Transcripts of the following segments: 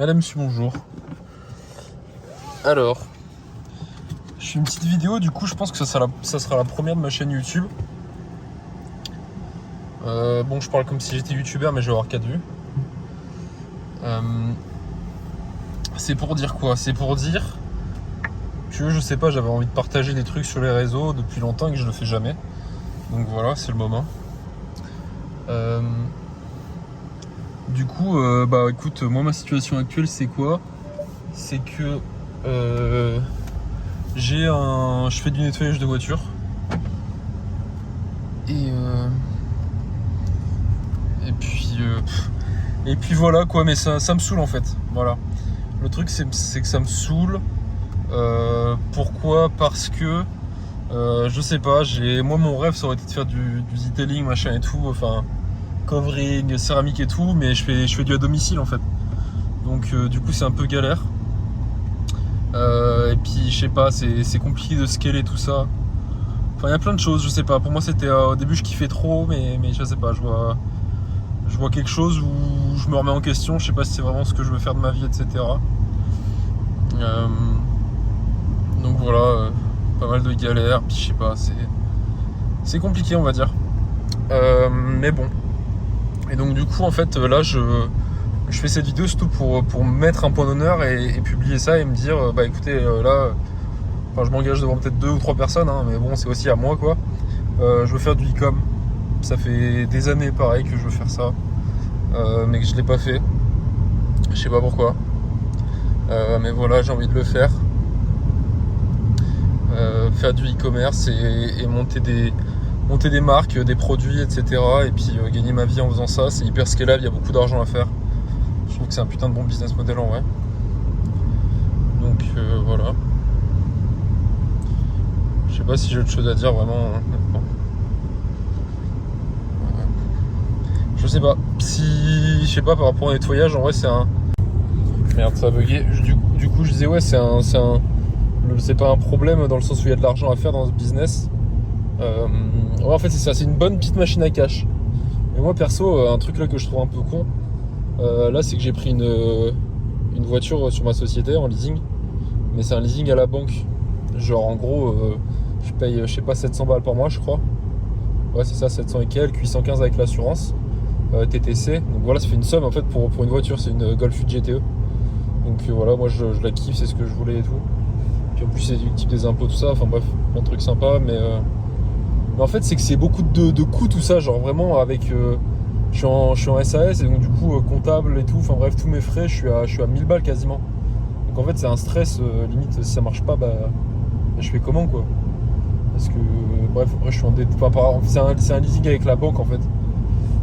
Madame, monsieur, bonjour. Alors, je fais une petite vidéo, du coup je pense que ça sera la première de ma chaîne YouTube. Bon, je parle comme si j'étais youtubeur, mais je vais avoir 4 vues. C'est pour dire quoi? C'est pour dire que je sais pas, j'avais envie de partager des trucs sur les réseaux depuis longtemps et que je le fais jamais. Donc voilà, c'est le moment. Du coup, bah écoute, moi ma situation actuelle c'est quoi? C'est que je fais du nettoyage de voiture et puis voilà quoi, mais ça me saoule en fait. Voilà. Le truc c'est que ça me saoule. Pourquoi? Parce que je sais pas, moi mon rêve ça aurait été de faire du detailing machin et tout, enfin covering, céramique et tout, mais je fais du à domicile en fait. Donc du coup c'est un peu galère. Et puis je sais pas, c'est compliqué de scaler tout ça. Enfin il y a plein de choses, je sais pas. Pour moi c'était au début je kiffais trop, mais je sais pas, je vois quelque chose où je me remets en question, je sais pas si c'est vraiment ce que je veux faire de ma vie, etc. Donc voilà, pas mal de galères, puis je sais pas, c'est compliqué on va dire. Mais bon. Et donc du coup en fait là je fais cette vidéo surtout pour mettre un point d'honneur et publier ça et me dire bah écoutez là, enfin je m'engage devant peut-être 2 ou 3 personnes hein, mais bon c'est aussi à moi quoi. Je veux faire du e-com. Ça fait des années pareil que je veux faire ça, mais que je l'ai pas fait. Je sais pas pourquoi. Mais voilà, j'ai envie de le faire. Faire du e-commerce et monter des marques, des produits, etc. Et puis gagner ma vie en faisant ça. C'est hyper scalable, il y a beaucoup d'argent à faire. Je trouve que c'est un putain de bon business model en vrai. Donc voilà. Je sais pas si j'ai autre chose à dire vraiment. Je sais pas. Je sais pas par rapport au nettoyage, en vrai c'est un. Merde, ça a bugué. Du coup je disais ouais c'est pas un problème dans le sens où il y a de l'argent à faire dans ce business. Ouais, en fait c'est ça, c'est une bonne petite machine à cash. Et moi perso, un truc là que je trouve un peu con, là c'est que j'ai pris une voiture sur ma société en leasing, mais c'est un leasing à la banque. Genre en gros, je paye je sais pas 700 balles par mois je crois. Ouais c'est ça, 700 et quelques, 815 avec l'assurance, TTC. Donc voilà, ça fait une somme en fait pour une voiture, c'est une Golf 8 GTE. Donc voilà, moi je la kiffe, c'est ce que je voulais et tout. Puis en plus c'est du type des impôts tout ça, enfin bref, plein de trucs sympas, mais en fait c'est que c'est beaucoup de coûts tout ça, genre vraiment avec je suis en SAS et donc du coup comptable et tout, enfin bref tous mes frais je suis à 1000 balles quasiment. Donc en fait c'est un stress, limite si ça marche pas bah je fais comment quoi. Parce que bref après je suis en dette, c'est un leasing avec la banque en fait.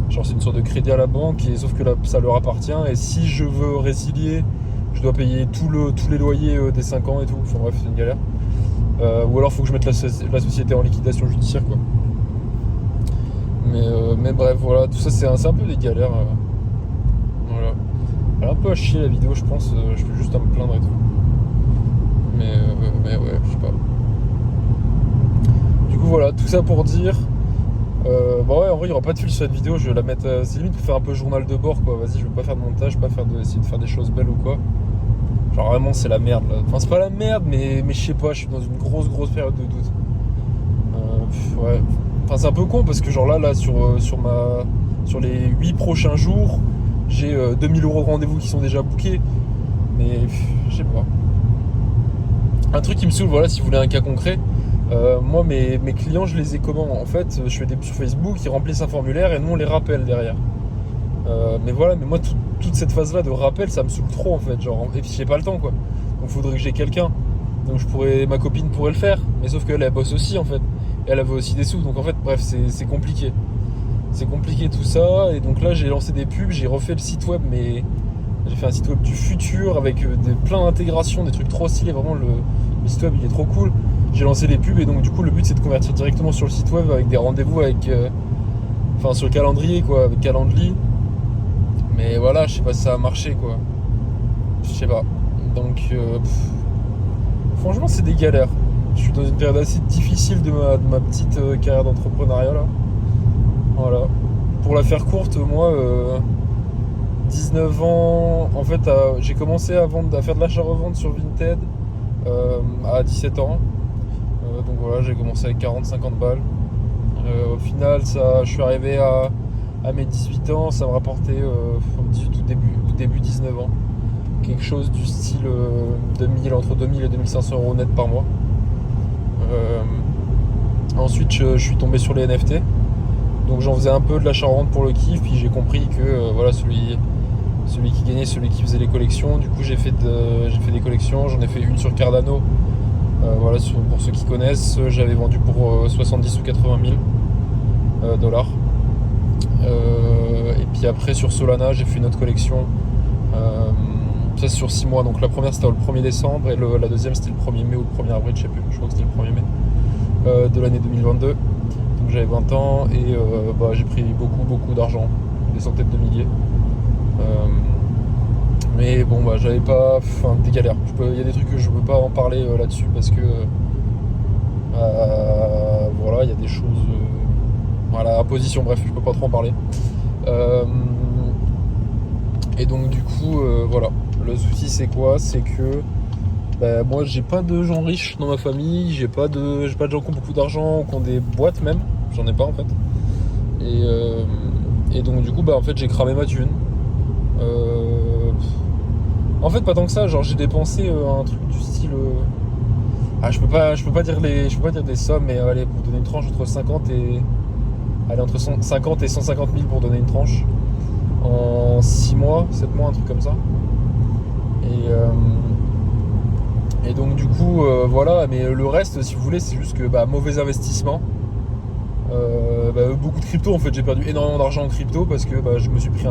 Genre c'est une sorte de crédit à la banque et sauf que là ça leur appartient et si je veux résilier je dois payer tous les loyers des 5 ans et tout, enfin bref c'est une galère. Ou alors faut que je mette la société en liquidation judiciaire quoi. Mais bref voilà, tout ça c'est un peu des galères. Voilà. Elle a un peu à chier la vidéo je pense, je fais juste à me plaindre et tout. Mais ouais, je sais pas. Du coup voilà, tout ça pour dire. Bah ouais en vrai il y aura pas de fil sur cette vidéo, je vais la mettre. C'est limite pour faire un peu journal de bord quoi. Vas-y je vais pas faire de montage, essayer de faire des choses belles ou quoi. Genre vraiment c'est la merde là. Enfin c'est pas la merde mais je sais pas, je suis dans une grosse période de doute. Ouais. Enfin c'est un peu con parce que genre là sur les 8 prochains jours, j'ai 2000 € de rendez-vous qui sont déjà bookés. Mais je sais pas. Un truc qui me saoule, voilà, si vous voulez un cas concret, moi mes clients je les ai comment? En fait je fais des sur Facebook, ils remplissent un formulaire et nous on les rappelle derrière. Mais voilà, mais moi toute cette phase là de rappel ça me saoule trop en fait, genre, et puis j'ai pas le temps quoi. Donc faudrait que j'ai quelqu'un. Donc ma copine pourrait le faire, mais sauf qu'elle elle bosse aussi en fait. Et elle avait aussi des sous, donc en fait bref c'est compliqué. C'est compliqué tout ça, et donc là j'ai lancé des pubs, j'ai refait le site web, mais j'ai fait un site web du futur avec plein d'intégrations, des trucs trop stylés, vraiment le site web il est trop cool. J'ai lancé des pubs et donc du coup le but c'est de convertir directement sur le site web avec des rendez-vous avec enfin sur le calendrier quoi, avec Calendly. Mais voilà, je sais pas si ça a marché quoi. Je sais pas. Donc franchement c'est des galères. Je suis dans une période assez difficile de ma petite carrière d'entrepreneuriat là. Voilà. Pour la faire courte, moi 19 ans, en fait, j'ai commencé à faire de l'achat-revente sur Vinted à 17 ans. Donc voilà, j'ai commencé avec 40-50 balles. Au final, je suis arrivé à mes 18 ans, ça me rapportait au début 19 ans. Quelque chose du style entre 2000 et 2500 euros net par mois. Ensuite, je suis tombé sur les NFT. Donc j'en faisais un peu de l'achat-revente pour le kiff, puis j'ai compris que voilà, celui qui gagnait, celui qui faisait les collections. Du coup, j'ai fait des collections, j'en ai fait une sur Cardano. Voilà, pour ceux qui connaissent, j'avais vendu pour 70 ou 80 000 dollars. Et puis après, sur Solana, j'ai fait une autre collection. Ça, c'est sur 6 mois. Donc la première, c'était le 1er décembre, et la deuxième, c'était le 1er mai ou le 1er avril, je sais plus. Je crois que c'était le 1er mai de l'année 2022. Donc j'avais 20 ans, et j'ai pris beaucoup d'argent, des centaines de milliers. Mais bon, j'avais pas. Des galères. Il y a des trucs que je peux pas en parler là-dessus parce que. Voilà, il y a des choses. Voilà, imposition, bref, je peux pas trop en parler. Et donc, du coup, voilà. Le souci, c'est quoi? C'est que. Moi, j'ai pas de gens riches dans ma famille, j'ai pas de gens qui ont beaucoup d'argent ou qui ont des boîtes même. J'en ai pas en fait. Et donc, du coup, en fait, j'ai cramé ma thune. En fait, pas tant que ça, genre j'ai dépensé un truc du style. Je peux pas dire des sommes, mais allez, pour donner une tranche entre 50 et. Allez, entre 50 et 150 000 pour donner une tranche. En 6 mois, 7 mois, un truc comme ça. Et donc, du coup, voilà, mais le reste, si vous voulez, c'est juste que mauvais investissement. Beaucoup de crypto, en fait, j'ai perdu énormément d'argent en crypto parce que je me suis pris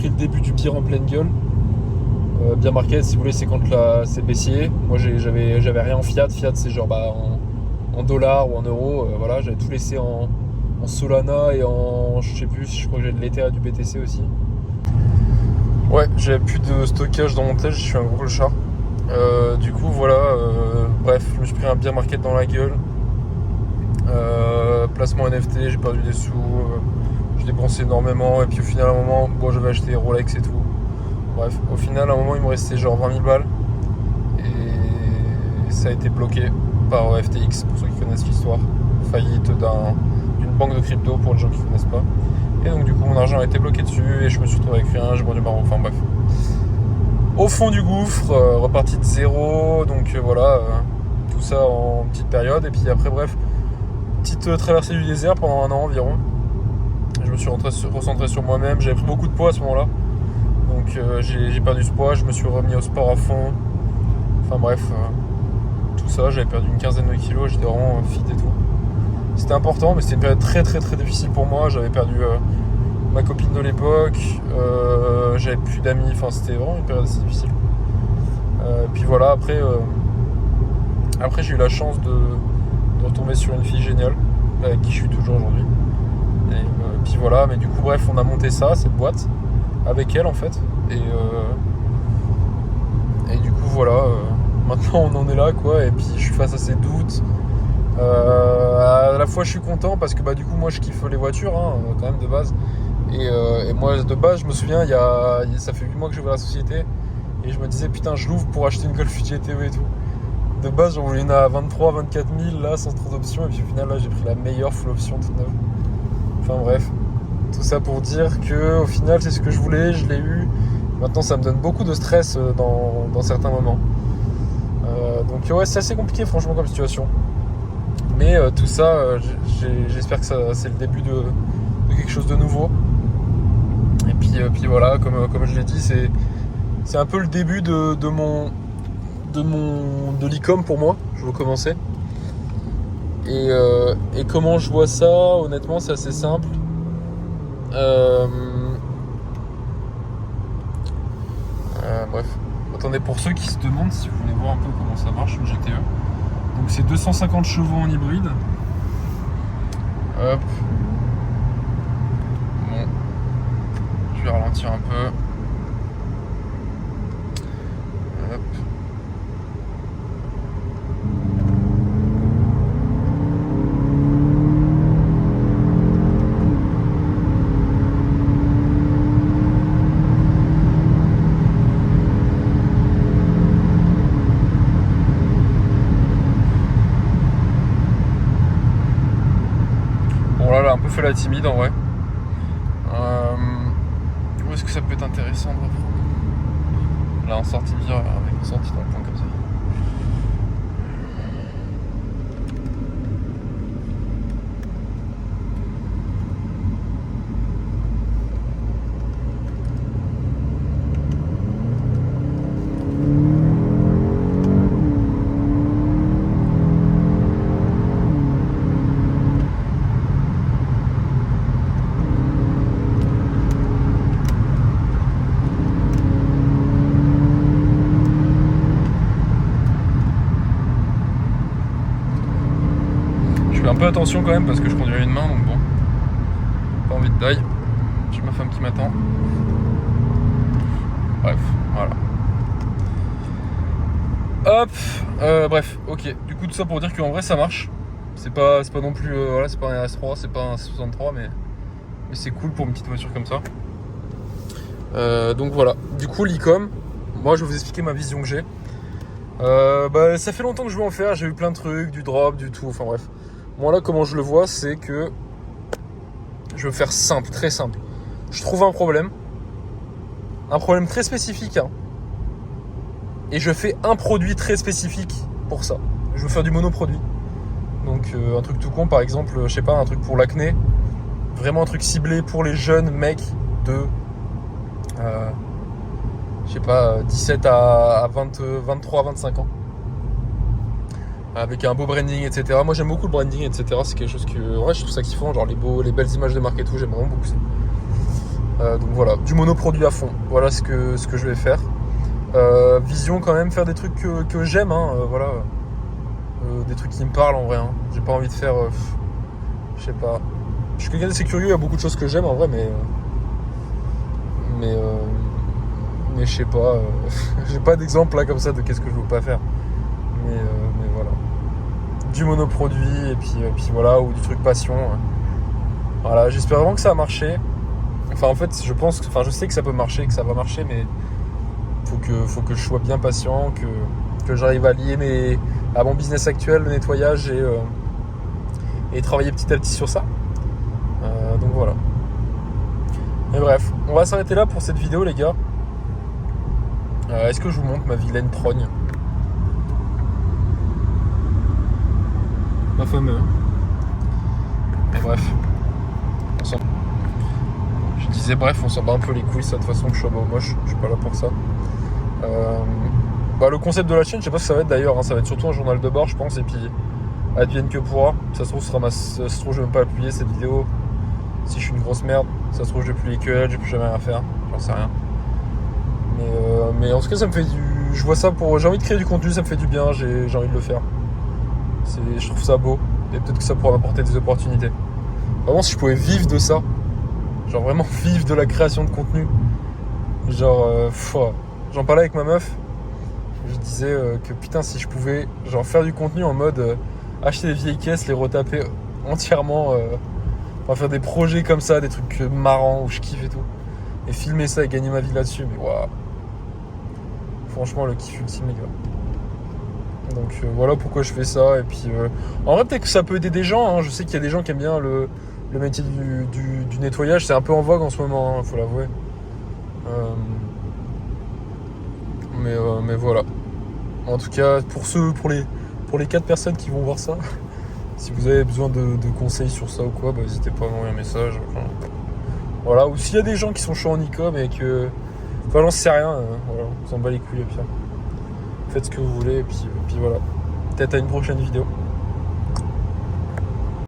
le début du pire en pleine gueule. Bien market, si vous voulez, c'est quand c'est baissier. Moi, j'avais rien en fiat. Fiat, c'est genre en dollars ou en euros. Voilà, j'avais tout laissé en Solana et je sais plus, je crois que j'ai de l'Ether et du BTC aussi. Ouais, j'avais plus de stockage dans mon tel, je suis un gros chat. Du coup, voilà, bref, je me suis pris un bien market dans la gueule. Placement NFT, j'ai perdu des sous, j'ai dépensé énormément. Et puis au final, à un moment, j'avais acheté Rolex et tout. Bref, au final, à un moment, il me restait genre 20 000 balles. Et ça a été bloqué par FTX, pour ceux qui connaissent l'histoire. Faillite d'une banque de crypto, pour les gens qui ne connaissent pas. Et donc, du coup, mon argent a été bloqué dessus. Et je me suis retrouvé avec rien, j'ai vendu ma... Enfin, bref. Au fond du gouffre, reparti de zéro. Donc, voilà, tout ça en petite période. Et puis après, bref, petite traversée du désert pendant 1 an environ. Je me suis recentré sur moi-même. J'avais pris beaucoup de poids à ce moment-là. Donc j'ai perdu ce poids, je me suis remis au sport à fond. Enfin bref, tout ça, j'avais perdu une quinzaine de kilos, j'étais vraiment fit et tout. C'était important, mais c'était une période très très très difficile pour moi. J'avais perdu ma copine de l'époque, j'avais plus d'amis, enfin c'était vraiment une période assez difficile. Puis voilà, après j'ai eu la chance de retomber sur une fille géniale, avec qui je suis toujours aujourd'hui. Et puis voilà, mais du coup bref, on a monté cette boîte. Avec elle en fait, et du coup voilà, maintenant on en est là quoi, et puis je suis face à ces doutes. À la fois je suis content parce que du coup moi je kiffe les voitures quand même de base, et moi de base je me souviens ça fait 8 mois que j'ai ouvert la société et je me disais putain je l'ouvre pour acheter une Golf GTE et tout. De base j'en voulais une à 23-24 000 là sans trop d'options, et puis au final là j'ai pris la meilleure full option toute neuve. Enfin bref. Tout ça pour dire que au final c'est ce que je voulais, je l'ai eu. Maintenant ça me donne beaucoup de stress dans certains moments. Donc ouais, c'est assez compliqué franchement comme situation. Mais tout ça, j'espère que c'est le début de quelque chose de nouveau. Et puis voilà, comme je l'ai dit, c'est un peu le début de l'e-com pour moi. Je veux commencer. Et comment je vois ça, honnêtement c'est assez simple. Bref, attendez, pour ceux qui se demandent, si vous voulez voir un peu comment ça marche une GTE, donc c'est 250 chevaux en hybride. Hop, bon, je vais ralentir un peu. Hop. fait la timide en vrai. Où est-ce que ça peut être intéressant de reprendre? Là en sortie de virage, avec une sortie dans le point comme ça. Je fais un peu attention quand même parce que je conduis à une main, donc bon, pas envie de taille. J'ai ma femme qui m'attend. Bref, voilà. Hop, bref, ok. Du coup tout ça pour dire qu'en vrai ça marche. C'est pas non plus, voilà, c'est pas un RS3, c'est pas un 63, mais c'est cool pour une petite voiture comme ça. Donc voilà. Du coup l'e-com, moi je vais vous expliquer ma vision que j'ai. Ça fait longtemps que je veux en faire. J'ai eu plein de trucs, du drop, du tout. Enfin bref. Moi là, comment je le vois, c'est que je veux faire simple, très simple. Je trouve un problème très spécifique, hein, et je fais un produit très spécifique pour ça. Je veux faire du monoproduit. Donc un truc tout con, par exemple, je sais pas, un truc pour l'acné, vraiment un truc ciblé pour les jeunes mecs de, je sais pas, 17 à 20, 23, 25 ans. Avec un beau branding, etc. Moi j'aime beaucoup le branding, etc. C'est quelque chose que, ouais, je trouve ça kiffant, genre les belles images de marque et tout, j'aime vraiment beaucoup ça. Donc voilà, du monoproduit à fond. Voilà ce que je vais faire. Vision quand même, faire des trucs que j'aime, hein, voilà. Des trucs qui me parlent en vrai, hein. J'ai pas envie de faire, je sais pas. Je suis quelqu'un d'assez curieux, il y a beaucoup de choses que j'aime en vrai, mais je sais pas. J'ai pas d'exemple là comme ça de qu'est-ce que je veux pas faire. Mais voilà. Du monoproduit et puis voilà, ou du truc passion. Voilà, j'espère vraiment que ça va marcher. Enfin en fait je sais que ça peut marcher, que ça va marcher, mais faut que je sois bien patient, que j'arrive à lier à mon business actuel, le nettoyage, et travailler petit à petit sur ça. Donc voilà. Mais bref, on va s'arrêter là pour cette vidéo les gars. Est-ce que je vous montre ma vilaine trogne? Ma fameuse. Mais bref. Je disais bref, on s'en bat un peu les couilles, ça, de toute façon que je sois moche, je suis pas là pour ça. Le concept de la chaîne, je sais pas ce que ça va être d'ailleurs, hein, ça va être surtout un journal de bord je pense, et puis advienne que pourra. Ça se trouve, ça se trouve je vais même pas appuyer cette vidéo si je suis une grosse merde. Ça se trouve je vais plus les elle, j'ai plus jamais rien à faire, j'en sais rien. Mais en tout cas ça me fait je vois ça j'ai envie de créer du contenu, ça me fait du bien, j'ai envie de le faire. Je trouve ça beau, et peut-être que ça pourra m'apporter des opportunités. Vraiment si je pouvais vivre de ça, genre vraiment vivre de la création de contenu, genre j'en parlais avec ma meuf, je disais que putain si je pouvais genre faire du contenu en mode acheter des vieilles caisses, les retaper entièrement, faire des projets comme ça, des trucs marrants où je kiffe et tout, et filmer ça et gagner ma vie là-dessus, mais waouh, franchement le kiff ultime les gars. Donc voilà pourquoi je fais ça, et puis en vrai peut-être que ça peut aider des gens, hein. Je sais qu'il y a des gens qui aiment bien le métier du nettoyage, c'est un peu en vogue en ce moment, hein, faut l'avouer. Mais voilà. En tout cas, pour les 4 personnes qui vont voir ça, si vous avez besoin de conseils sur ça ou quoi, n'hésitez pas à m'envoyer un message. Enfin, voilà. Ou s'il y a des gens qui sont chauds en e-com et que, enfin, j'en sais rien. Voilà, on s'en bat les couilles. Et puis, faites ce que vous voulez. Et puis voilà. Peut-être à une prochaine vidéo.